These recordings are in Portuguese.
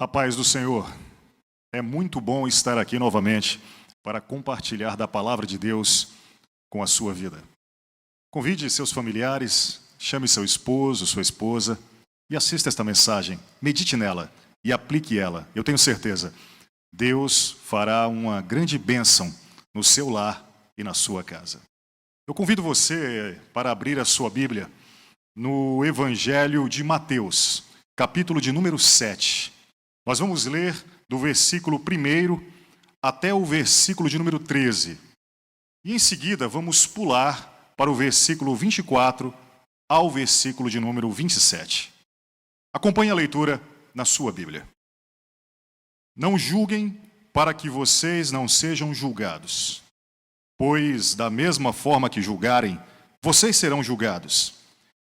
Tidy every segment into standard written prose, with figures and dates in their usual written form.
A paz do Senhor. É muito bom estar aqui novamente para compartilhar da palavra de Deus com a sua vida. Convide seus familiares, chame seu esposo, sua esposa e assista esta mensagem. Medite nela e aplique ela. Eu tenho certeza, Deus fará uma grande bênção no seu lar e na sua casa. Eu convido você para abrir a sua Bíblia no Evangelho de Mateus, capítulo de número 7. Nós vamos ler do versículo 1 até o versículo de número 13. E em seguida vamos pular para o versículo 24 ao versículo de número 27. Acompanhe a leitura na sua Bíblia. Não julguem para que vocês não sejam julgados, pois da mesma forma que julgarem, vocês serão julgados,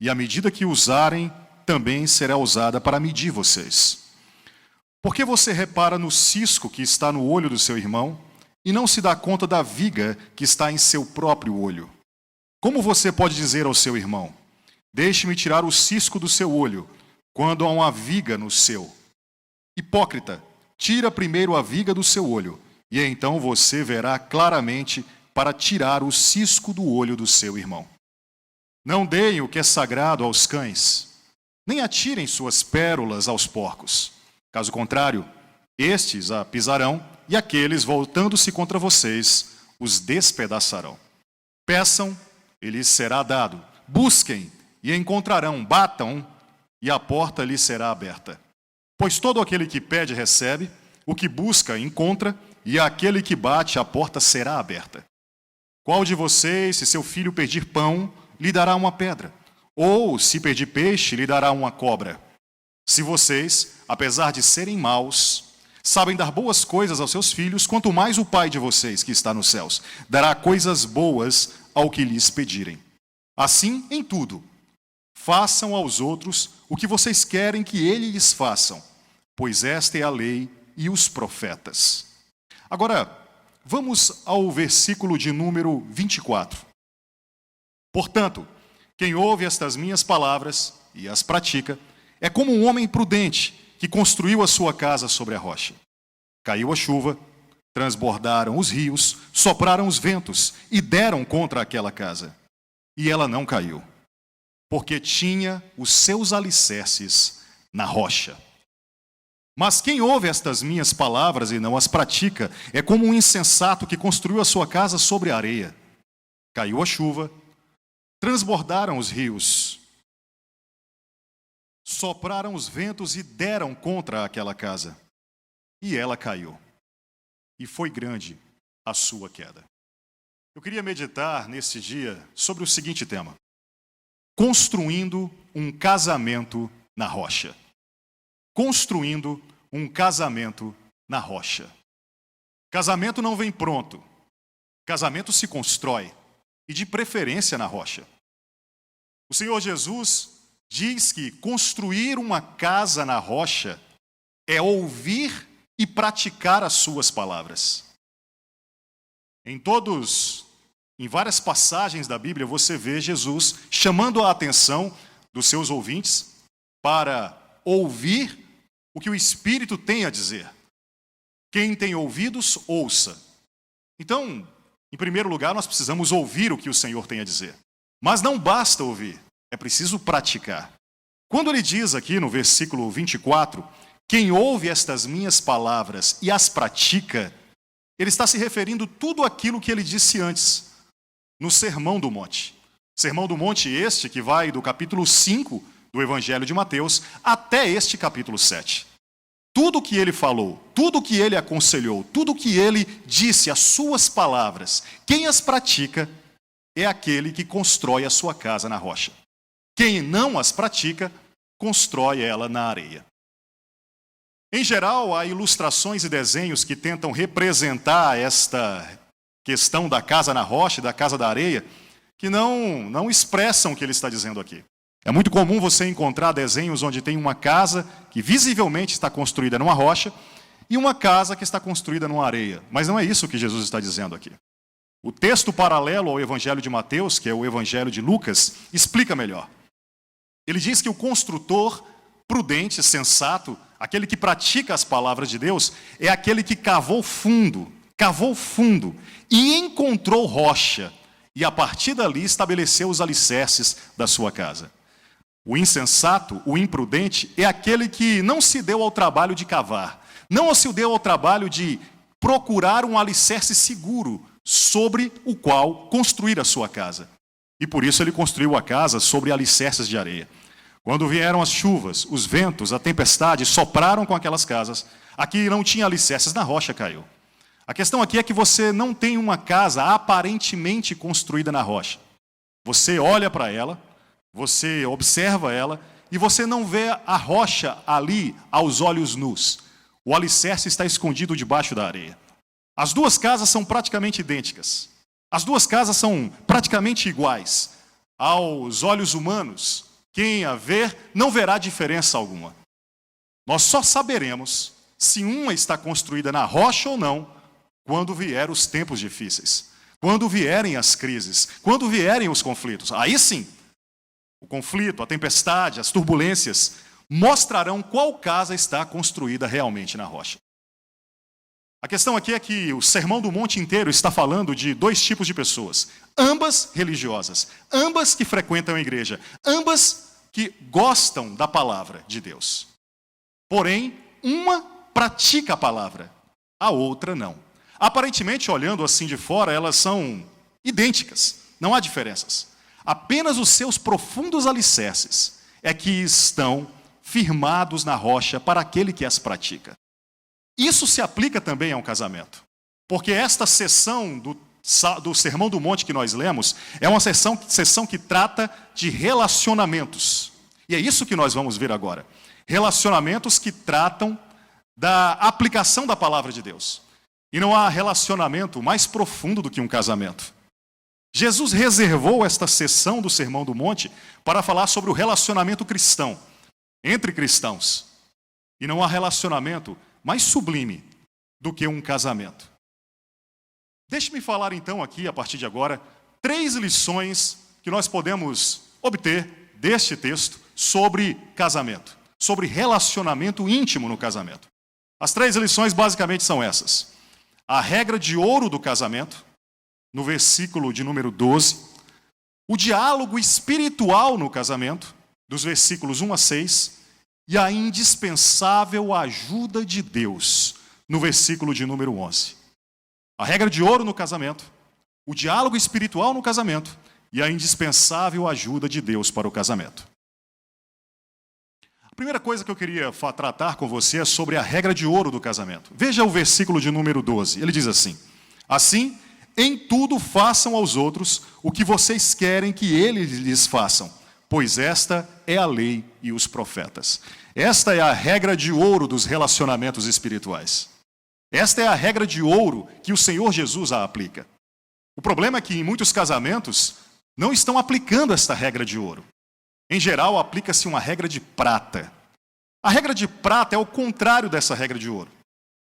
e a medida que usarem também será usada para medir vocês. Por que você repara no cisco que está no olho do seu irmão e não se dá conta da viga que está em seu próprio olho? Como você pode dizer ao seu irmão: deixe-me tirar o cisco do seu olho, quando há uma viga no seu? Hipócrita, tira primeiro a viga do seu olho, e então você verá claramente para tirar o cisco do olho do seu irmão. Não deem o que é sagrado aos cães, nem atirem suas pérolas aos porcos. Caso contrário, estes a pisarão, e aqueles, voltando-se contra vocês, os despedaçarão. Peçam, e lhes será dado. Busquem, e encontrarão. Batam, e a porta lhes será aberta. Pois todo aquele que pede, recebe. O que busca, encontra. E aquele que bate, a porta será aberta. Qual de vocês, se seu filho pedir pão, lhe dará uma pedra? Ou, se pedir peixe, lhe dará uma cobra? Se vocês, apesar de serem maus, sabem dar boas coisas aos seus filhos, quanto mais o Pai de vocês, que está nos céus, dará coisas boas ao que lhes pedirem. Assim, em tudo, façam aos outros o que vocês querem que eles lhes façam, pois esta é a lei e os profetas. Agora, vamos ao versículo de número 24. Portanto, quem ouve estas minhas palavras e as pratica, é como um homem prudente que construiu a sua casa sobre a rocha. Caiu a chuva, transbordaram os rios, sopraram os ventos e deram contra aquela casa. E ela não caiu, porque tinha os seus alicerces na rocha. Mas quem ouve estas minhas palavras e não as pratica, é como um insensato que construiu a sua casa sobre a areia. Caiu a chuva, transbordaram os rios, sopraram os ventos e deram contra aquela casa. E ela caiu. E foi grande a sua queda. Eu queria meditar nesse dia sobre o seguinte tema: construindo um casamento na rocha. Construindo um casamento na rocha. Casamento não vem pronto. Casamento se constrói, e de preferência na rocha. O Senhor Jesus diz que construir uma casa na rocha é ouvir e praticar as suas palavras. Em várias passagens da Bíblia, você vê Jesus chamando a atenção dos seus ouvintes para ouvir o que o Espírito tem a dizer. Quem tem ouvidos, ouça. Então, em primeiro lugar, nós precisamos ouvir o que o Senhor tem a dizer. Mas não basta ouvir. É preciso praticar. Quando ele diz aqui no versículo 24, quem ouve estas minhas palavras e as pratica, ele está se referindo tudo aquilo que ele disse antes, no Sermão do Monte. Sermão do Monte este que vai do capítulo 5 do Evangelho de Mateus até este capítulo 7. Tudo que ele falou, tudo que ele aconselhou, tudo que ele disse, as suas palavras, quem as pratica é aquele que constrói a sua casa na rocha. Quem não as pratica, constrói ela na areia. Em geral, há ilustrações e desenhos que tentam representar esta questão da casa na rocha e da casa da areia, que não expressam o que ele está dizendo aqui. É muito comum você encontrar desenhos onde tem uma casa que visivelmente está construída numa rocha e uma casa que está construída numa areia. Mas não é isso que Jesus está dizendo aqui. O texto paralelo ao Evangelho de Mateus, que é o Evangelho de Lucas, explica melhor. Ele diz que o construtor prudente, sensato, aquele que pratica as palavras de Deus, é aquele que cavou fundo e encontrou rocha, e a partir dali estabeleceu os alicerces da sua casa. O insensato, o imprudente, é aquele que não se deu ao trabalho de cavar, não se deu ao trabalho de procurar um alicerce seguro sobre o qual construir a sua casa. E por isso ele construiu a casa sobre alicerces de areia. Quando vieram as chuvas, os ventos, a tempestade, sopraram com aquelas casas, aqui não tinha alicerces, na rocha caiu. A questão aqui é que você não tem uma casa aparentemente construída na rocha. Você olha para ela, você observa ela, e você não vê a rocha ali aos olhos nus. O alicerce está escondido debaixo da areia. As duas casas são praticamente idênticas. As duas casas são praticamente iguais. Aos olhos humanos, quem a ver não verá diferença alguma. Nós só saberemos se uma está construída na rocha ou não quando vier os tempos difíceis, quando vierem as crises, quando vierem os conflitos. Aí sim, o conflito, a tempestade, as turbulências mostrarão qual casa está construída realmente na rocha. A questão aqui é que o Sermão do Monte inteiro está falando de dois tipos de pessoas, ambas religiosas, ambas que frequentam a igreja, ambas que gostam da palavra de Deus. Porém, uma pratica a palavra, a outra não. Aparentemente, olhando assim de fora, elas são idênticas, não há diferenças. Apenas os seus profundos alicerces é que estão firmados na rocha para aquele que as pratica. Isso se aplica também a um casamento, porque esta seção do Sermão do Monte que nós lemos é uma seção que trata de relacionamentos. E é isso que nós vamos ver agora. Relacionamentos que tratam da aplicação da palavra de Deus. E não há relacionamento mais profundo do que um casamento. Jesus reservou esta seção do Sermão do Monte para falar sobre o relacionamento cristão, entre cristãos. E não há relacionamento mais sublime do que um casamento. Deixe-me falar então aqui, a partir de agora, 3 lições que nós podemos obter deste texto sobre casamento, sobre relacionamento íntimo no casamento. As 3 lições basicamente são essas. A regra de ouro do casamento, no versículo de número 12. O diálogo espiritual no casamento, dos versículos 1 a 6. E a indispensável ajuda de Deus, no versículo de número 11. A regra de ouro no casamento, o diálogo espiritual no casamento e a indispensável ajuda de Deus para o casamento. A primeira coisa que eu queria tratar com você é sobre a regra de ouro do casamento. Veja o versículo de número 12. Ele diz assim: assim, em tudo façam aos outros o que vocês querem que eles lhes façam, pois esta é a lei e os profetas. Esta é a regra de ouro dos relacionamentos espirituais. Esta é a regra de ouro que o Senhor Jesus a aplica. O problema é que em muitos casamentos não estão aplicando esta regra de ouro. Em geral, aplica-se uma regra de prata. A regra de prata é o contrário dessa regra de ouro.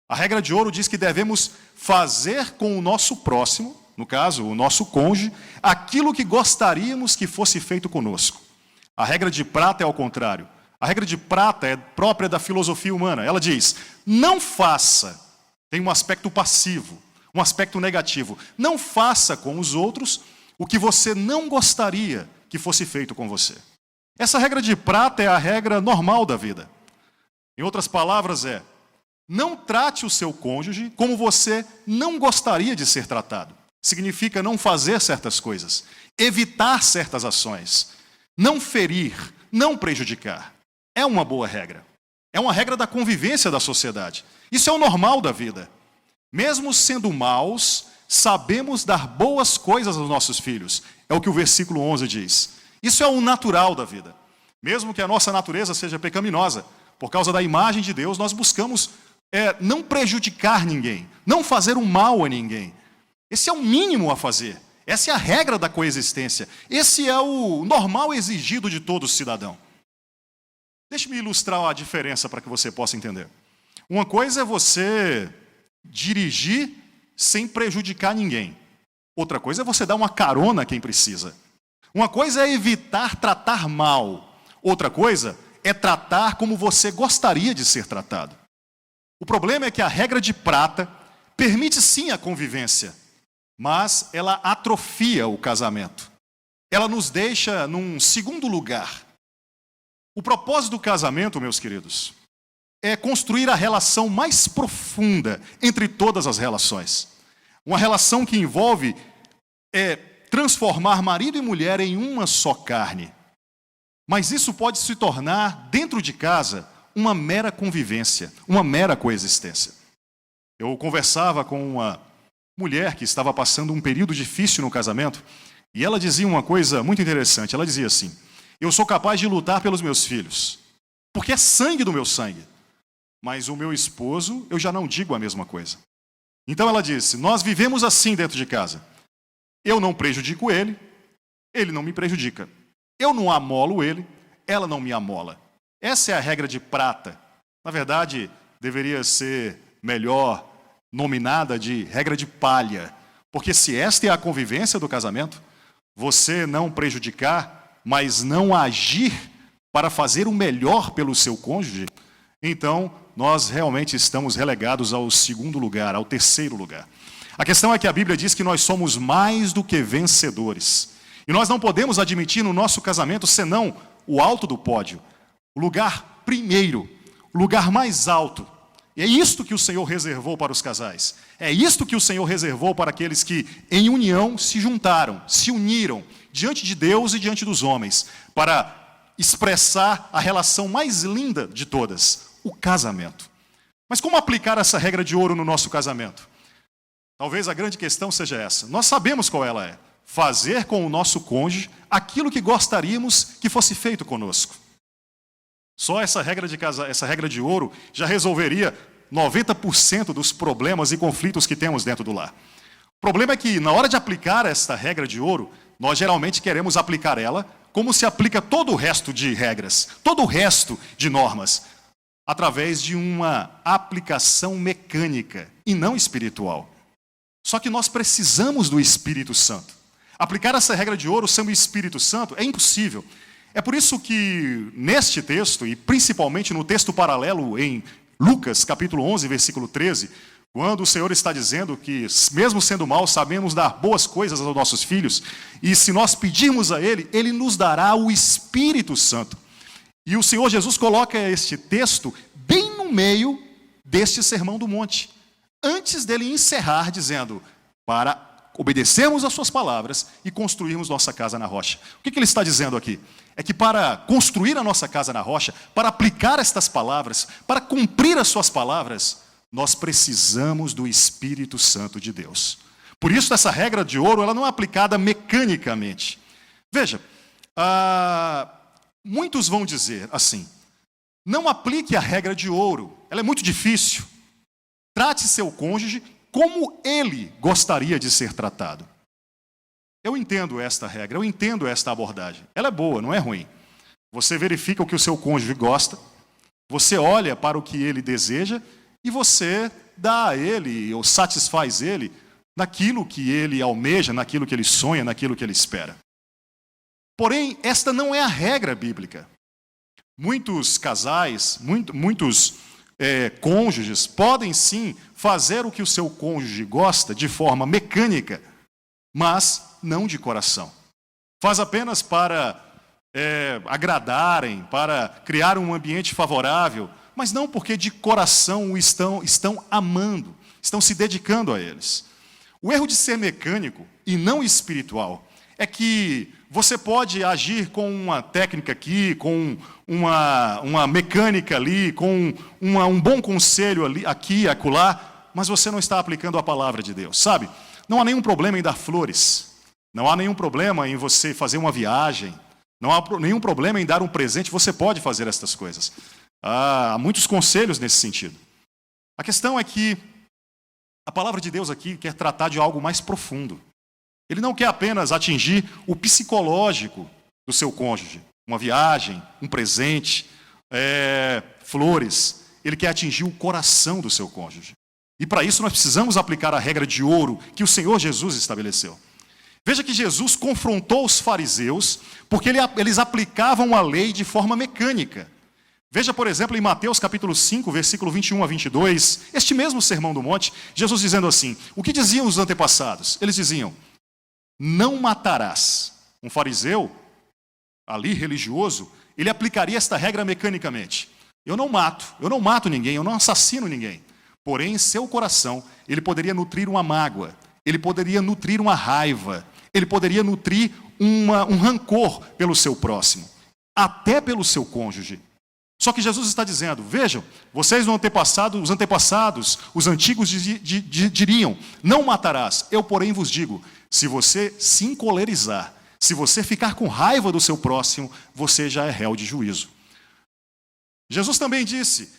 A regra de ouro diz que devemos fazer com o nosso próximo, no caso, o nosso cônjuge, aquilo que gostaríamos que fosse feito conosco. A regra de prata é ao contrário. A regra de prata é própria da filosofia humana. Ela diz: não faça. Tem um aspecto passivo, um aspecto negativo. Não faça com os outros o que você não gostaria que fosse feito com você. Essa regra de prata é a regra normal da vida. Em outras palavras, não trate o seu cônjuge como você não gostaria de ser tratado. Significa não fazer certas coisas, evitar certas ações, não ferir, não prejudicar. É uma boa regra. É uma regra da convivência da sociedade. Isso é o normal da vida. Mesmo sendo maus, sabemos dar boas coisas aos nossos filhos. É o que o versículo 11 diz. Isso é o natural da vida. Mesmo que a nossa natureza seja pecaminosa, por causa da imagem de Deus, nós buscamos não prejudicar ninguém, não fazer um mal a ninguém. Esse é o mínimo a fazer. Essa é a regra da coexistência. Esse é o normal exigido de todo cidadão. Deixe-me ilustrar a diferença para que você possa entender. Uma coisa é você dirigir sem prejudicar ninguém. Outra coisa é você dar uma carona a quem precisa. Uma coisa é evitar tratar mal. Outra coisa é tratar como você gostaria de ser tratado. O problema é que a regra de prata permite sim a convivência, mas ela atrofia o casamento. Ela nos deixa num segundo lugar. O propósito do casamento, meus queridos, é construir a relação mais profunda entre todas as relações. Uma relação que envolve transformar marido e mulher em uma só carne. Mas isso pode se tornar, dentro de casa, uma mera convivência, uma mera coexistência. Eu conversava com uma mulher que estava passando um período difícil no casamento, e ela dizia uma coisa muito interessante. Ela dizia assim: eu sou capaz de lutar pelos meus filhos, porque é sangue do meu sangue. Mas o meu esposo, eu já não digo a mesma coisa. Então ela disse: nós vivemos assim dentro de casa. Eu não prejudico ele, ele não me prejudica. Eu não amolo ele, ela não me amola. Essa é a regra de prata. Na verdade, deveria ser melhor nominada de regra de palha. Porque se esta é a convivência do casamento, você não prejudicar, mas não agir para fazer o melhor pelo seu cônjuge, então nós realmente estamos relegados ao segundo lugar, ao terceiro lugar. A questão é que a Bíblia diz que nós somos mais do que vencedores. E nós não podemos admitir no nosso casamento senão o alto do pódio, o lugar primeiro, o lugar mais alto. E é isto que o Senhor reservou para os casais. É isto que o Senhor reservou para aqueles que, em união, se juntaram, se uniram diante de Deus e diante dos homens, para expressar a relação mais linda de todas, o casamento. Mas como aplicar essa regra de ouro no nosso casamento? Talvez a grande questão seja essa. Nós sabemos qual ela é. Fazer com o nosso cônjuge aquilo que gostaríamos que fosse feito conosco. Só essa regra de ouro já resolveria 90% dos problemas e conflitos que temos dentro do lar. O problema é que, na hora de aplicar esta regra de ouro, nós geralmente queremos aplicar ela como se aplica todo o resto de regras, todo o resto de normas, através de uma aplicação mecânica e não espiritual. Só que nós precisamos do Espírito Santo. Aplicar essa regra de ouro sem o Espírito Santo é impossível. É por isso que, neste texto, e principalmente no texto paralelo em Lucas, capítulo 11, versículo 13, quando o Senhor está dizendo que, mesmo sendo maus, sabemos dar boas coisas aos nossos filhos, e se nós pedirmos a Ele, Ele nos dará o Espírito Santo. E o Senhor Jesus coloca este texto bem no meio deste Sermão do Monte, antes dele encerrar dizendo, para obedecermos às suas palavras e construirmos nossa casa na rocha. O que ele está dizendo aqui? É que para construir a nossa casa na rocha, para aplicar estas palavras, para cumprir as suas palavras, nós precisamos do Espírito Santo de Deus. Por isso, essa regra de ouro, ela não é aplicada mecanicamente. Veja, muitos vão dizer assim, não aplique a regra de ouro, ela é muito difícil. Trate seu cônjuge como ele gostaria de ser tratado. Eu entendo esta regra, eu entendo esta abordagem. Ela é boa, não é ruim. Você verifica o que o seu cônjuge gosta, você olha para o que ele deseja e você dá a ele, ou satisfaz ele, naquilo que ele almeja, naquilo que ele sonha, naquilo que ele espera. Porém, esta não é a regra bíblica. Muitos casais, muitos cônjuges podem sim fazer o que o seu cônjuge gosta de forma mecânica, mas não de coração. Faz apenas para agradarem, para criar um ambiente favorável, mas não porque de coração o estão amando, estão se dedicando a eles. O erro de ser mecânico e não espiritual é que você pode agir com uma técnica aqui, com uma mecânica ali, com um bom conselho ali, aqui e acolá, mas você não está aplicando a palavra de Deus, sabe? Não há nenhum problema em dar flores, não há nenhum problema em você fazer uma viagem, não há nenhum problema em dar um presente, você pode fazer estas coisas. Há muitos conselhos nesse sentido. A questão é que a palavra de Deus aqui quer tratar de algo mais profundo. Ele não quer apenas atingir o psicológico do seu cônjuge, uma viagem, um presente, flores. Ele quer atingir o coração do seu cônjuge. E para isso nós precisamos aplicar a regra de ouro que o Senhor Jesus estabeleceu. Veja que Jesus confrontou os fariseus porque eles aplicavam a lei de forma mecânica. Veja, por exemplo, em Mateus capítulo 5, versículo 21 a 22, este mesmo Sermão do Monte, Jesus dizendo assim: o que diziam os antepassados? Eles diziam: não matarás. Um fariseu, ali religioso, ele aplicaria esta regra mecanicamente. Eu não mato ninguém, eu não assassino ninguém. Porém, em seu coração, ele poderia nutrir uma mágoa, ele poderia nutrir uma raiva, ele poderia nutrir um rancor pelo seu próximo, até pelo seu cônjuge. Só que Jesus está dizendo: vejam, vocês no antepassado, os antepassados, os antigos diriam: não matarás. Eu, porém, vos digo, se você se encolerizar, se você ficar com raiva do seu próximo, você já é réu de juízo. Jesus também disse: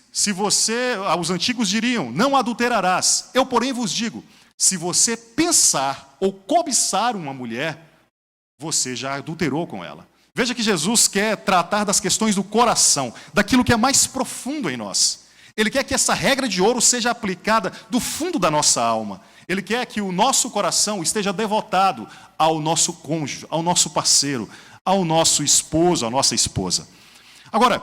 os antigos diriam: não adulterarás. Eu, porém, vos digo, se você pensar ou cobiçar uma mulher, você já adulterou com ela. Veja que Jesus quer tratar das questões do coração, daquilo que é mais profundo em nós. Ele quer que essa regra de ouro seja aplicada do fundo da nossa alma. Ele quer que o nosso coração esteja devotado ao nosso cônjuge, ao nosso parceiro, ao nosso esposo, à nossa esposa. Agora,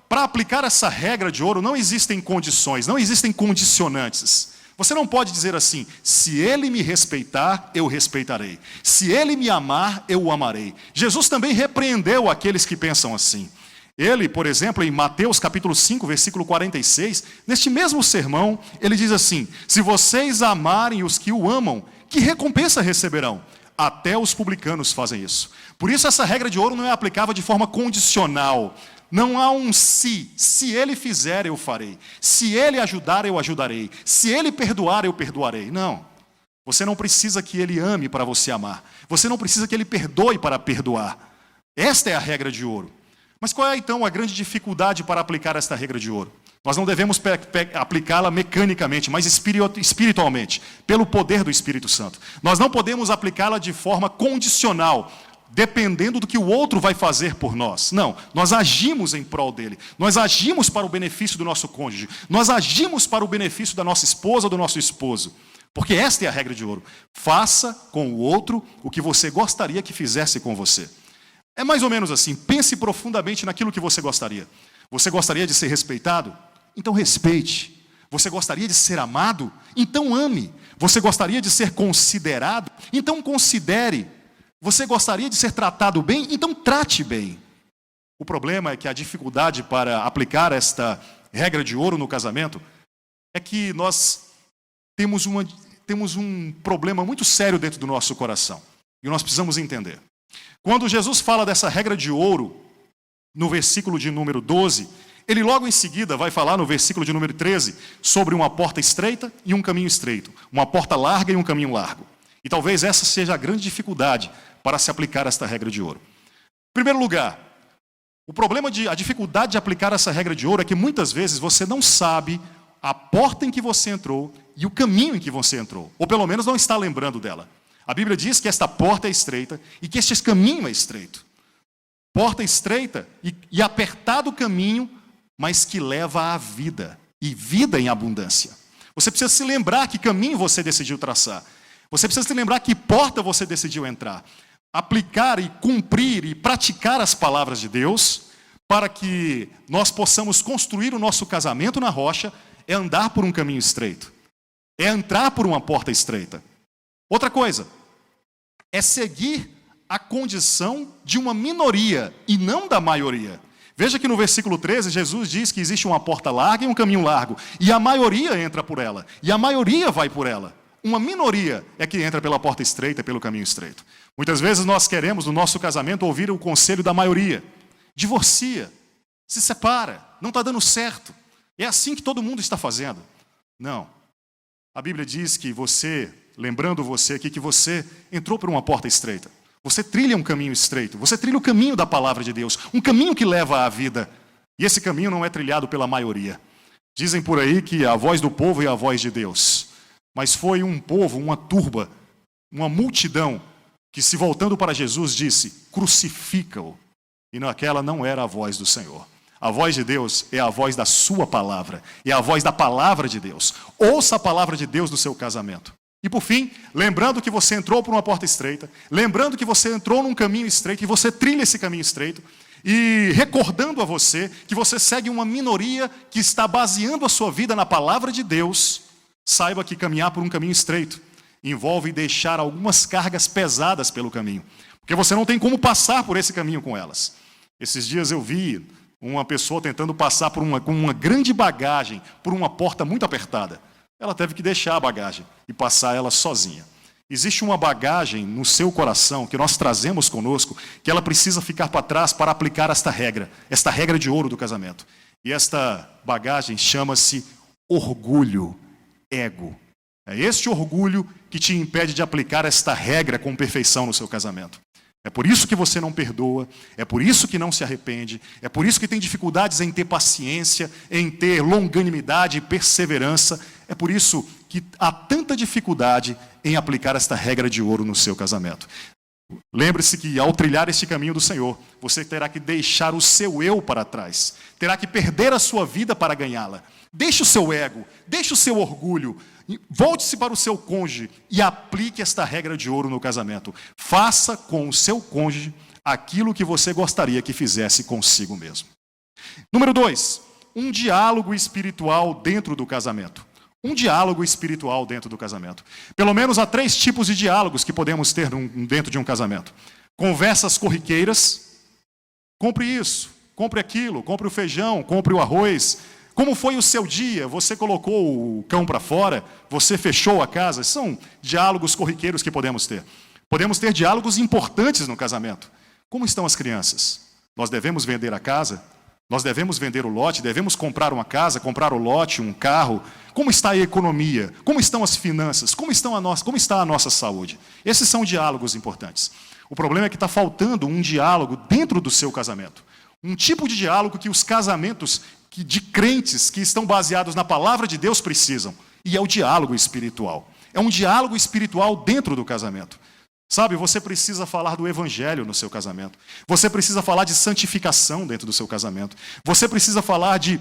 para aplicar essa regra de ouro não existem condições, não existem condicionantes. Você não pode dizer assim: se ele me respeitar, eu respeitarei. Se ele me amar, eu o amarei. Jesus também repreendeu aqueles que pensam assim. Ele, por exemplo, em Mateus capítulo 5, versículo 46, neste mesmo sermão, ele diz assim: se vocês amarem os que o amam, que recompensa receberão? Até os publicanos fazem isso. Por isso essa regra de ouro não é aplicável de forma condicional. Não há um se ele fizer, eu farei. Se ele ajudar, eu ajudarei. Se ele perdoar, eu perdoarei. Não. Você não precisa que ele ame para você amar. Você não precisa que ele perdoe para perdoar. Esta é a regra de ouro. Mas qual é então a grande dificuldade para aplicar esta regra de ouro? Nós não devemos aplicá-la mecanicamente, mas espiritualmente, pelo poder do Espírito Santo. Nós não podemos aplicá-la de forma condicional, dependendo do que o outro vai fazer por nós. Não, nós agimos em prol dele. Nós agimos para o benefício do nosso cônjuge. Nós agimos para o benefício da nossa esposa ou do nosso esposo. Porque esta é a regra de ouro. Faça com o outro o que você gostaria que fizesse com você. É mais ou menos assim. Pense profundamente naquilo que você gostaria. Você gostaria de ser respeitado? Então respeite. Você gostaria de ser amado? Então ame. Você gostaria de ser considerado? Então considere. Você gostaria de ser tratado bem? Então trate bem. O problema é que a dificuldade para aplicar esta regra de ouro no casamento é que nós temos um problema muito sério dentro do nosso coração. E nós precisamos entender. Quando Jesus fala dessa regra de ouro, no versículo de número 12, ele logo em seguida vai falar no versículo de número 13 sobre uma porta estreita e um caminho estreito. Uma porta larga e um caminho largo. E talvez essa seja a grande dificuldade para se aplicar esta regra de ouro. Em primeiro lugar, a dificuldade de aplicar essa regra de ouro é que muitas vezes você não sabe a porta em que você entrou e o caminho em que você entrou. Ou pelo menos não está lembrando dela. A Bíblia diz que esta porta é estreita e que este caminho é estreito. Porta estreita e apertado caminho, mas que leva à vida. E vida em abundância. Você precisa se lembrar que caminho você decidiu traçar. Você precisa se lembrar que porta você decidiu entrar. Aplicar e cumprir e praticar as palavras de Deus para que nós possamos construir o nosso casamento na rocha é andar por um caminho estreito. É entrar por uma porta estreita. Outra coisa, é seguir a condição de uma minoria e não da maioria. Veja que no versículo 13, Jesus diz que existe uma porta larga e um caminho largo. E a maioria entra por ela. E a maioria vai por ela. Uma minoria é que entra pela porta estreita, pelo caminho estreito. Muitas vezes nós queremos, no nosso casamento, ouvir o conselho da maioria. Divorcia, se separa, não está dando certo. É assim que todo mundo está fazendo. Não. A Bíblia diz que você, lembrando você aqui, que você entrou por uma porta estreita. Você trilha um caminho estreito. Você trilha o caminho da palavra de Deus. Um caminho que leva à vida. E esse caminho não é trilhado pela maioria. Dizem por aí que a voz do povo é a voz de Deus. Mas foi um povo, uma turba, uma multidão, que se voltando para Jesus disse, crucifica-o. E aquela não era a voz do Senhor. A voz de Deus é a voz da sua palavra. É a voz da palavra de Deus. Ouça a palavra de Deus no seu casamento. E por fim, lembrando que você entrou por uma porta estreita, lembrando que você entrou num caminho estreito, e você trilha esse caminho estreito, e recordando a você que você segue uma minoria que está baseando a sua vida na palavra de Deus, saiba que caminhar por um caminho estreito envolve deixar algumas cargas pesadas pelo caminho, porque você não tem como passar por esse caminho com elas. Esses dias eu vi uma pessoa tentando passar com uma grande bagagem por uma porta muito apertada. Ela teve que deixar a bagagem e passar ela sozinha. Existe uma bagagem no seu coração que nós trazemos conosco, que ela precisa ficar para trás para aplicar esta regra de ouro do casamento. E esta bagagem chama-se orgulho, ego. É este orgulho que te impede de aplicar esta regra com perfeição no seu casamento. É por isso que você não perdoa, é por isso que não se arrepende, é por isso que tem dificuldades em ter paciência, em ter longanimidade e perseverança, é por isso que há tanta dificuldade em aplicar esta regra de ouro no seu casamento. Lembre-se que ao trilhar este caminho do Senhor, você terá que deixar o seu eu para trás, terá que perder a sua vida para ganhá-la. Deixe o seu ego, deixe o seu orgulho, volte-se para o seu cônjuge e aplique esta regra de ouro no casamento. Faça com o seu cônjuge aquilo que você gostaria que fizesse consigo mesmo. Número 2, um diálogo espiritual dentro do casamento. Um diálogo espiritual dentro do casamento. Pelo menos há 3 tipos de diálogos que podemos ter dentro de um casamento. Conversas corriqueiras. Compre isso, compre aquilo, compre o feijão, compre o arroz. Como foi o seu dia? Você colocou o cão para fora? Você fechou a casa? São diálogos corriqueiros que podemos ter. Podemos ter diálogos importantes no casamento. Como estão as crianças? Nós devemos vender a casa? Nós devemos vender o lote? Devemos comprar uma casa, comprar o lote, um carro? Como está a economia? Como estão as finanças? Como está a nossa saúde? Esses são diálogos importantes. O problema é que está faltando um diálogo dentro do seu casamento. Um tipo de diálogo que os casamentos de crentes que estão baseados na palavra de Deus precisam. E é o diálogo espiritual. É um diálogo espiritual dentro do casamento. Sabe, você precisa falar do evangelho no seu casamento. Você precisa falar de santificação dentro do seu casamento. Você precisa falar de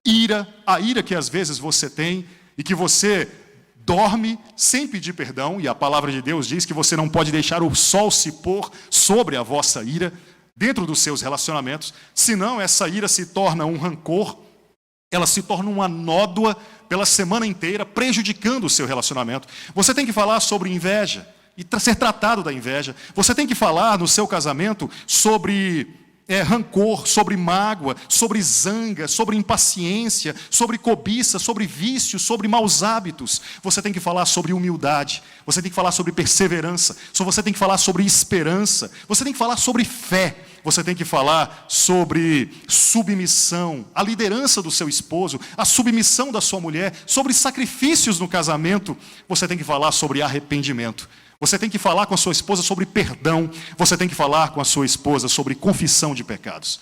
ira, a ira que às vezes você tem e que você dorme sem pedir perdão. E a palavra de Deus diz que você não pode deixar o sol se pôr sobre a vossa ira dentro dos seus relacionamentos, senão essa ira se torna um rancor, ela se torna uma nódoa pela semana inteira, prejudicando o seu relacionamento. Você tem que falar sobre inveja e ser tratado da inveja. Você tem que falar no seu casamento sobre rancor, sobre mágoa, sobre zanga, sobre impaciência, sobre cobiça, sobre vícios, sobre maus hábitos. Você tem que falar sobre humildade, você tem que falar sobre perseverança, você tem que falar sobre esperança, você tem que falar sobre fé, você tem que falar sobre submissão, a liderança do seu esposo, a submissão da sua mulher, sobre sacrifícios no casamento. Você tem que falar sobre arrependimento. Você tem que falar com a sua esposa sobre perdão. Você tem que falar com a sua esposa sobre confissão de pecados.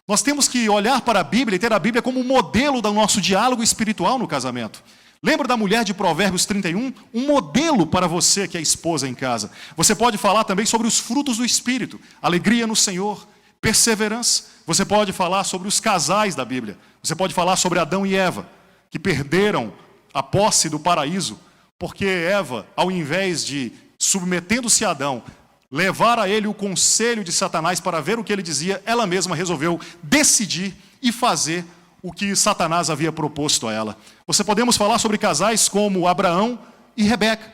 Nós temos que olhar para a Bíblia e ter a Bíblia como modelo do nosso diálogo espiritual no casamento. Lembra da mulher de Provérbios 31? Um modelo para você que é esposa em casa. Você pode falar também sobre os frutos do Espírito. Alegria no Senhor, perseverança. Você pode falar sobre os casais da Bíblia. Você pode falar sobre Adão e Eva, que perderam a posse do paraíso, porque Eva, ao invés de, submetendo-se a Adão, levar a ele o conselho de Satanás para ver o que ele dizia, ela mesma resolveu decidir e fazer o que Satanás havia proposto a ela. Podemos falar sobre casais como Abraão e Rebeca,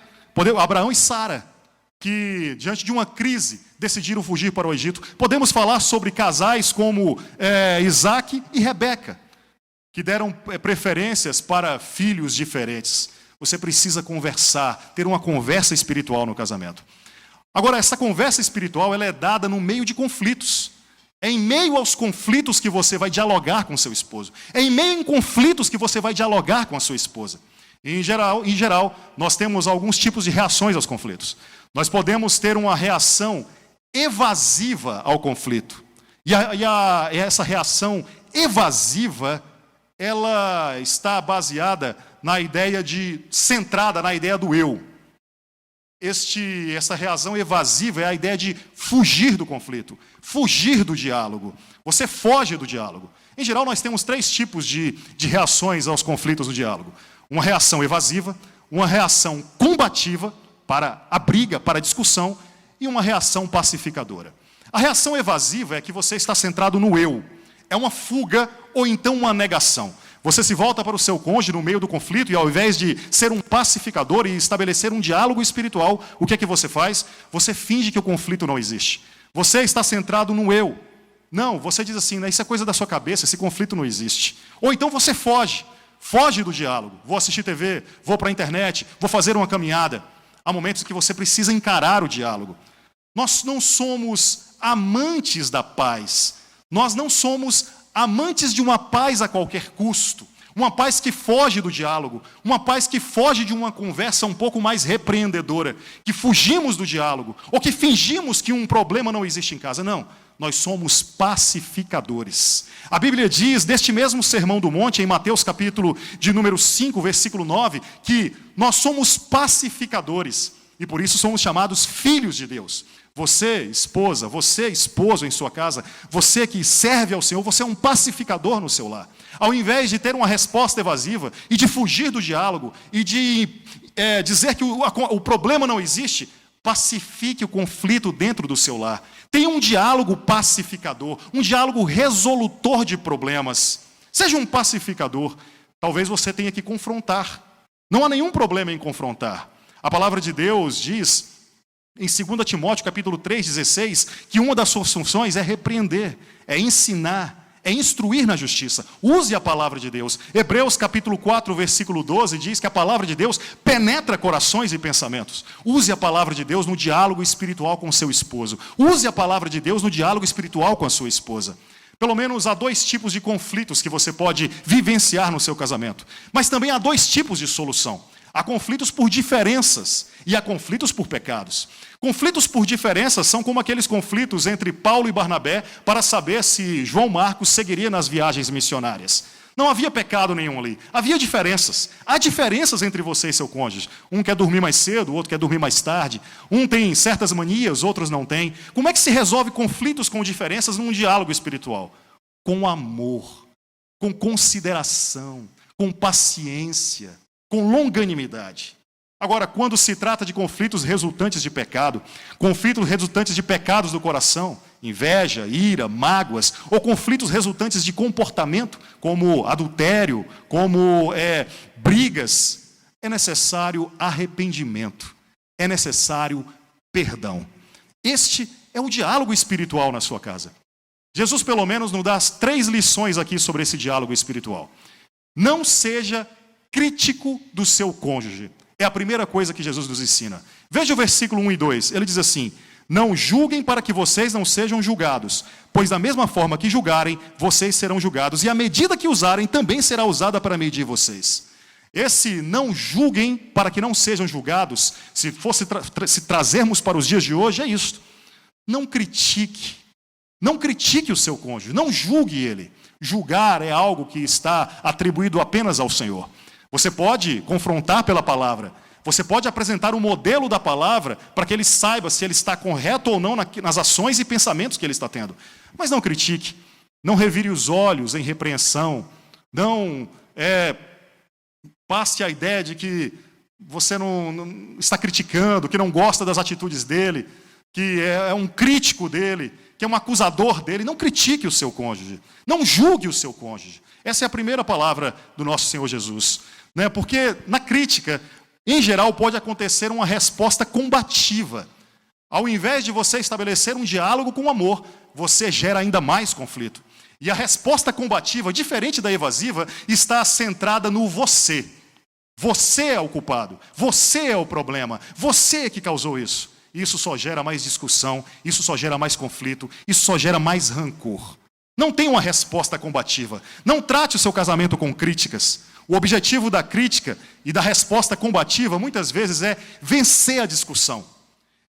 Abraão e Sara, que diante de uma crise decidiram fugir para o Egito. Podemos falar sobre casais como Isaac e Rebeca, que deram preferências para filhos diferentes. Você precisa conversar, ter uma conversa espiritual no casamento. Agora, essa conversa espiritual ela é dada no meio de conflitos. É em meio aos conflitos que você vai dialogar com seu esposo. É em meio a conflitos que você vai dialogar com a sua esposa. E, em geral, nós temos alguns tipos de reações aos conflitos. Nós podemos ter uma reação evasiva ao conflito. E essa reação evasiva, ela está baseada na ideia centrada na ideia do eu. Essa reação evasiva é a ideia de fugir do conflito, fugir do diálogo. Você foge do diálogo. Em geral, nós temos 3 tipos de reações aos conflitos no diálogo. Uma reação evasiva, uma reação combativa para a briga, para a discussão, e uma reação pacificadora. A reação evasiva é que você está centrado no eu. É uma fuga ou então uma negação. Você se volta para o seu cônjuge no meio do conflito e ao invés de ser um pacificador e estabelecer um diálogo espiritual, o que é que você faz? Você finge que o conflito não existe. Você está centrado no eu. Não, você diz assim, né, isso é coisa da sua cabeça, esse conflito não existe. Ou então você foge do diálogo. Vou assistir TV, vou para a internet, vou fazer uma caminhada. Há momentos que você precisa encarar o diálogo. Nós não somos amantes da paz. Nós não somos amantes de uma paz a qualquer custo. Uma paz que foge do diálogo. Uma paz que foge de uma conversa um pouco mais repreendedora. Que fugimos do diálogo. Ou que fingimos que um problema não existe em casa. Não. Nós somos pacificadores. A Bíblia diz, deste mesmo Sermão do Monte, em Mateus capítulo de número 5, versículo 9, que nós somos pacificadores. E por isso somos chamados filhos de Deus. Você, esposa, você, esposo em sua casa, você que serve ao Senhor, você é um pacificador no seu lar. Ao invés de ter uma resposta evasiva e de fugir do diálogo e de dizer que o problema não existe, pacifique o conflito dentro do seu lar. Tenha um diálogo pacificador, um diálogo resolutor de problemas. Seja um pacificador. Talvez você tenha que confrontar. Não há nenhum problema em confrontar. A palavra de Deus diz, em 2 Timóteo capítulo 3,16, que uma das suas funções é repreender, é ensinar, é instruir na justiça. Use a palavra de Deus. Hebreus capítulo 4, versículo 12, diz que a palavra de Deus penetra corações e pensamentos. Use a palavra de Deus no diálogo espiritual com seu esposo. Use a palavra de Deus no diálogo espiritual com a sua esposa. Pelo menos há 2 tipos de conflitos que você pode vivenciar no seu casamento. Mas também há 2 tipos de solução. Há conflitos por diferenças e há conflitos por pecados. Conflitos por diferenças são como aqueles conflitos entre Paulo e Barnabé para saber se João Marcos seguiria nas viagens missionárias. Não havia pecado nenhum ali, havia diferenças. Há diferenças entre você e seu cônjuge. Um quer dormir mais cedo, o outro quer dormir mais tarde. Um tem certas manias, outros não têm. Como é que se resolve conflitos com diferenças num diálogo espiritual? Com amor, com consideração, com paciência, com longanimidade. Agora, quando se trata de conflitos resultantes de pecado, conflitos resultantes de pecados do coração, inveja, ira, mágoas, ou conflitos resultantes de comportamento, como adultério, como brigas, é necessário arrependimento, é necessário perdão. Este é o diálogo espiritual na sua casa. Jesus, pelo menos, nos dá as 3 lições aqui sobre esse diálogo espiritual. Não seja crítico do seu cônjuge. É a primeira coisa que Jesus nos ensina. Veja o versículo 1 e 2. Ele diz assim: não julguem para que vocês não sejam julgados, pois da mesma forma que julgarem, vocês serão julgados, e a medida que usarem também será usada para medir vocês. Esse não julguem para que não sejam julgados, se trazermos para os dias de hoje, é isto. Não critique. Não critique o seu cônjuge, não julgue ele. Julgar é algo que está atribuído apenas ao Senhor. Você pode confrontar pela palavra. Você pode apresentar um modelo da palavra para que ele saiba se ele está correto ou não nas ações e pensamentos que ele está tendo. Mas não critique. Não revire os olhos em repreensão. Não passe a ideia de que você não está criticando, que não gosta das atitudes dele, que é um crítico dele, que é um acusador dele. Não critique o seu cônjuge. Não julgue o seu cônjuge. Essa é a primeira palavra do nosso Senhor Jesus. Porque na crítica, em geral, pode acontecer uma resposta combativa. Ao invés de você estabelecer um diálogo com amor, você gera ainda mais conflito. E a resposta combativa, diferente da evasiva, está centrada no você. Você é o culpado, você é o problema, você que causou isso. Isso só gera mais discussão, isso só gera mais conflito, isso só gera mais rancor. Não tem uma resposta combativa. Não trate o seu casamento com críticas. O objetivo da crítica e da resposta combativa, muitas vezes, é vencer a discussão,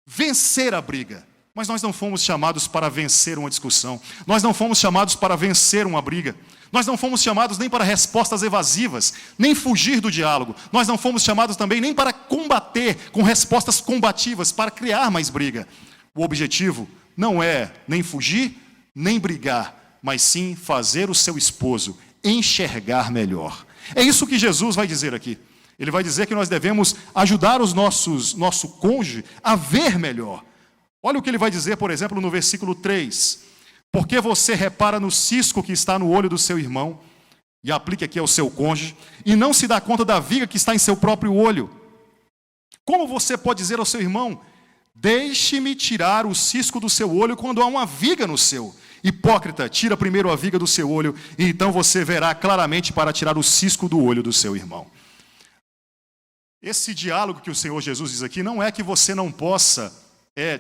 vencer a briga. Mas nós não fomos chamados para vencer uma discussão. Nós não fomos chamados para vencer uma briga. Nós não fomos chamados nem para respostas evasivas, nem fugir do diálogo. Nós não fomos chamados também nem para combater com respostas combativas, para criar mais briga. O objetivo não é nem fugir, nem brigar, mas sim fazer o seu esposo enxergar melhor. É isso que Jesus vai dizer aqui. Ele vai dizer que nós devemos ajudar nosso cônjuge a ver melhor. Olha o que ele vai dizer, por exemplo, no versículo 3. Porque você repara no cisco que está no olho do seu irmão, e aplica aqui ao seu cônjuge, e não se dá conta da viga que está em seu próprio olho. Como você pode dizer ao seu irmão, deixe-me tirar o cisco do seu olho quando há uma viga no seu? Hipócrita, tira primeiro a viga do seu olho, e então você verá claramente para tirar o cisco do olho do seu irmão. Esse diálogo que o Senhor Jesus diz aqui não é que você não possa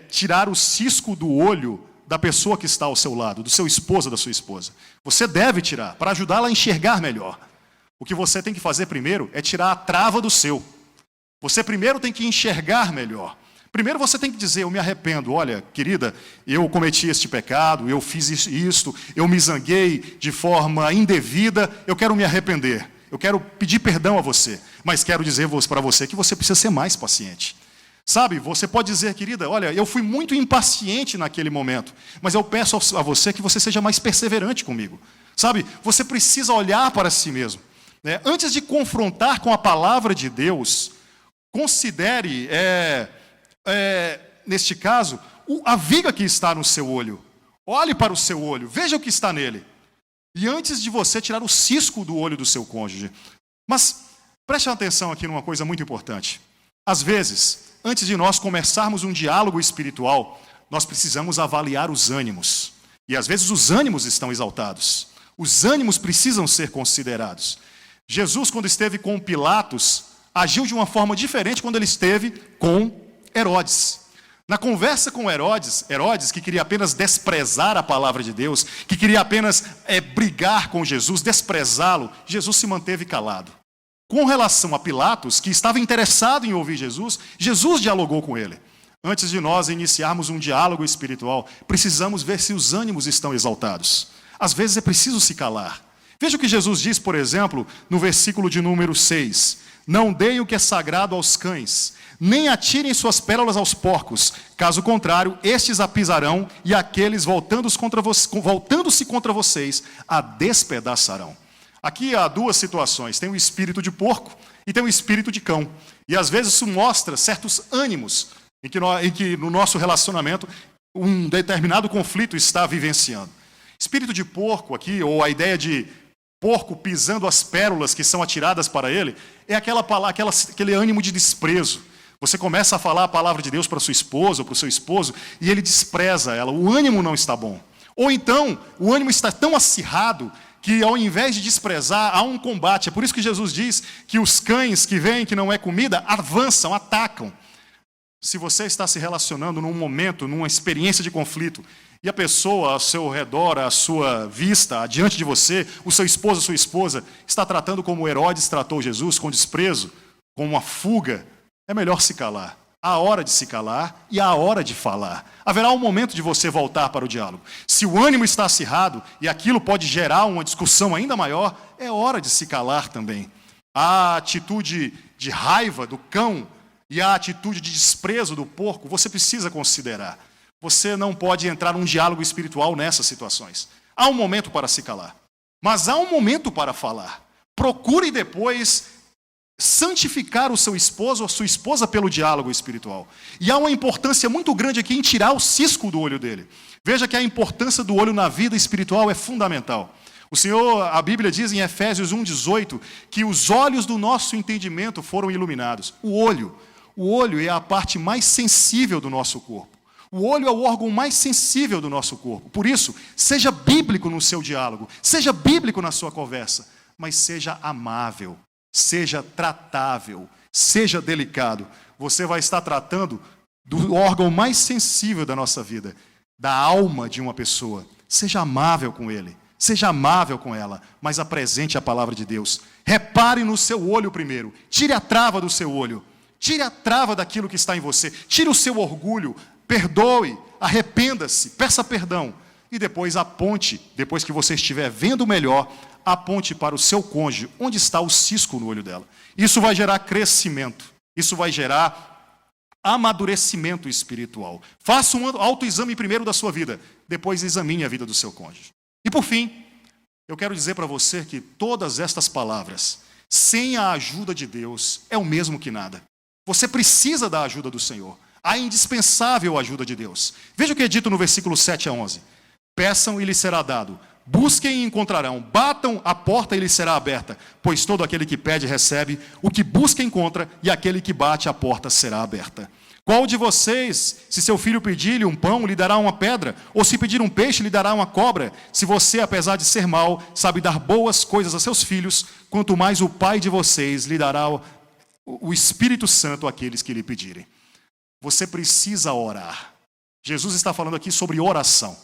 tirar o cisco do olho da pessoa que está ao seu lado, do seu esposo, da sua esposa. Você deve tirar, para ajudá-la a enxergar melhor. O que você tem que fazer primeiro é tirar a trava do seu. Você primeiro tem que enxergar melhor. Primeiro você tem que dizer, eu me arrependo. Olha, querida, eu cometi este pecado, eu fiz isto, eu me zanguei de forma indevida, eu quero me arrepender. Eu quero pedir perdão a você, mas quero dizer para você que você precisa ser mais paciente. Sabe, você pode dizer, querida, olha, eu fui muito impaciente naquele momento, mas eu peço a você que você seja mais perseverante comigo. Sabe, você precisa olhar para si mesmo. Antes de confrontar com a palavra de Deus, considere, neste caso, a viga que está no seu olho. Olhe para o seu olho, veja o que está nele. E antes de você tirar o cisco do olho do seu cônjuge. Mas preste atenção aqui numa coisa muito importante. Às vezes, antes de nós começarmos um diálogo espiritual, nós precisamos avaliar os ânimos. E às vezes os ânimos estão exaltados. Os ânimos precisam ser considerados. Jesus, quando esteve com Pilatos, agiu de uma forma diferente quando ele esteve com Herodes. Na conversa com Herodes, que queria apenas desprezar a palavra de Deus, que queria apenas brigar com Jesus, desprezá-lo, Jesus se manteve calado. Com relação a Pilatos, que estava interessado em ouvir Jesus, Jesus dialogou com ele. Antes de nós iniciarmos um diálogo espiritual, precisamos ver se os ânimos estão exaltados. Às vezes é preciso se calar. Veja o que Jesus diz, por exemplo, no versículo de número 6. Não deem o que é sagrado aos cães, nem atirem suas pérolas aos porcos. Caso contrário, estes a pisarão e aqueles, voltando-se contra vocês, a despedaçarão. Aqui há duas situações. Tem o espírito de porco e tem o espírito de cão. E às vezes isso mostra certos ânimos em que no nosso relacionamento um determinado conflito está vivenciando. Espírito de porco aqui, ou a ideia de porco pisando as pérolas que são atiradas para ele, é aquele ânimo de desprezo. Você começa a falar a palavra de Deus para sua esposa ou para o seu esposo e ele despreza ela, o ânimo não está bom. Ou então, o ânimo está tão acirrado que ao invés de desprezar, há um combate. É por isso que Jesus diz que os cães que veem que não é comida, avançam, atacam. Se você está se relacionando num momento, numa experiência de conflito, e a pessoa ao seu redor, à sua vista, diante de você, o seu esposo, a sua esposa, está tratando como Herodes tratou Jesus, com desprezo, com uma fuga, é melhor se calar. Há hora de se calar e há hora de falar. Haverá um momento de você voltar para o diálogo. Se o ânimo está acirrado e aquilo pode gerar uma discussão ainda maior, é hora de se calar também. A atitude de raiva do cão e a atitude de desprezo do porco, você precisa considerar. Você não pode entrar num diálogo espiritual nessas situações. Há um momento para se calar, mas há um momento para falar. Procure depois santificar o seu esposo ou a sua esposa pelo diálogo espiritual. E há uma importância muito grande aqui em tirar o cisco do olho dele. Veja que a importância do olho na vida espiritual é fundamental. A Bíblia diz em Efésios 1,18 que os olhos do nosso entendimento foram iluminados. O olho é a parte mais sensível do nosso corpo. O olho é o órgão mais sensível do nosso corpo. Por isso, seja bíblico no seu diálogo, seja bíblico na sua conversa, mas seja amável, seja tratável, seja delicado. Você vai estar tratando do órgão mais sensível da nossa vida, da alma de uma pessoa. Seja amável com ele, seja amável com ela, mas apresente a palavra de Deus. Repare no seu olho primeiro, tire a trava do seu olho, tire a trava daquilo que está em você, tire o seu orgulho, perdoe, arrependa-se, peça perdão e depois aponte, depois que você estiver vendo melhor, aponte para o seu cônjuge, onde está o cisco no olho dela. Isso vai gerar crescimento, isso vai gerar amadurecimento espiritual. Faça um autoexame primeiro da sua vida, depois examine a vida do seu cônjuge. E por fim, eu quero dizer para você que todas estas palavras, sem a ajuda de Deus, é o mesmo que nada. Você precisa da ajuda do Senhor. a indispensável ajuda de Deus. Veja o que é dito no versículo 7 a 11. Peçam e lhes será dado. Busquem e encontrarão. Batam, a porta e lhes será aberta. Pois todo aquele que pede recebe, o que busca encontra, e aquele que bate, a porta será aberta. Qual de vocês, se seu filho pedir-lhe um pão, lhe dará uma pedra? Ou se pedir um peixe, lhe dará uma cobra? Se você, apesar de ser mau, sabe dar boas coisas a seus filhos, quanto mais o Pai de vocês lhe dará o Espírito Santo àqueles que lhe pedirem. Você precisa orar. Jesus está falando aqui sobre oração.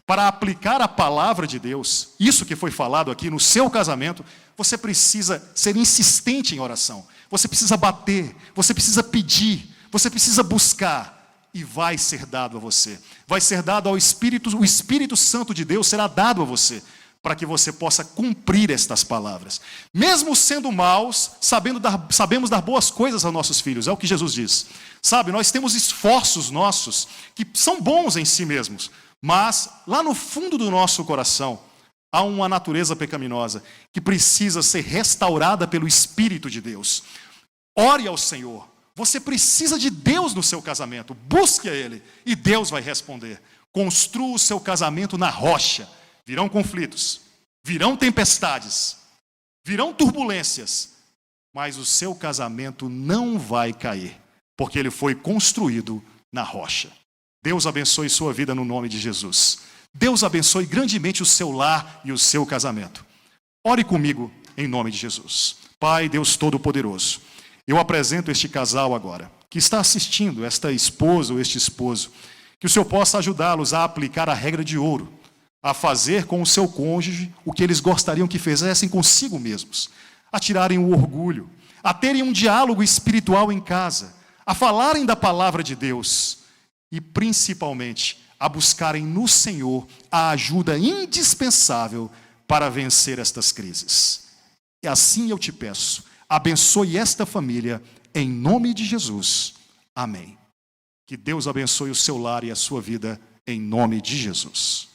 Para aplicar a palavra de Deus, isso que foi falado aqui no seu casamento, você precisa ser insistente em oração. Você precisa bater, você precisa pedir, você precisa buscar, e vai ser dado a você. Vai ser dado ao Espírito, o Espírito Santo de Deus será dado a você, para que você possa cumprir estas palavras. Mesmo sendo maus, sabemos dar boas coisas aos nossos filhos, é o que Jesus diz. Sabe, nós temos esforços nossos, que são bons em si mesmos, mas lá no fundo do nosso coração, há uma natureza pecaminosa, que precisa ser restaurada pelo Espírito de Deus. Ore ao Senhor. Você precisa de Deus no seu casamento. Busque a Ele e Deus vai responder. Construa o seu casamento na rocha. Virão conflitos, virão tempestades, virão turbulências, mas o seu casamento não vai cair, porque ele foi construído na rocha. Deus abençoe sua vida no nome de Jesus. Deus abençoe grandemente o seu lar e o seu casamento. Ore comigo em nome de Jesus. Pai, Deus Todo-Poderoso, eu apresento este casal agora, que está assistindo, esta esposa ou este esposo, que o Senhor possa ajudá-los a aplicar a regra de ouro, a fazer com o seu cônjuge o que eles gostariam que fizessem consigo mesmos, a tirarem o orgulho, a terem um diálogo espiritual em casa, a falarem da palavra de Deus e, principalmente, a buscarem no Senhor a ajuda indispensável para vencer estas crises. E assim eu te peço, abençoe esta família em nome de Jesus. Amém. Que Deus abençoe o seu lar e a sua vida em nome de Jesus.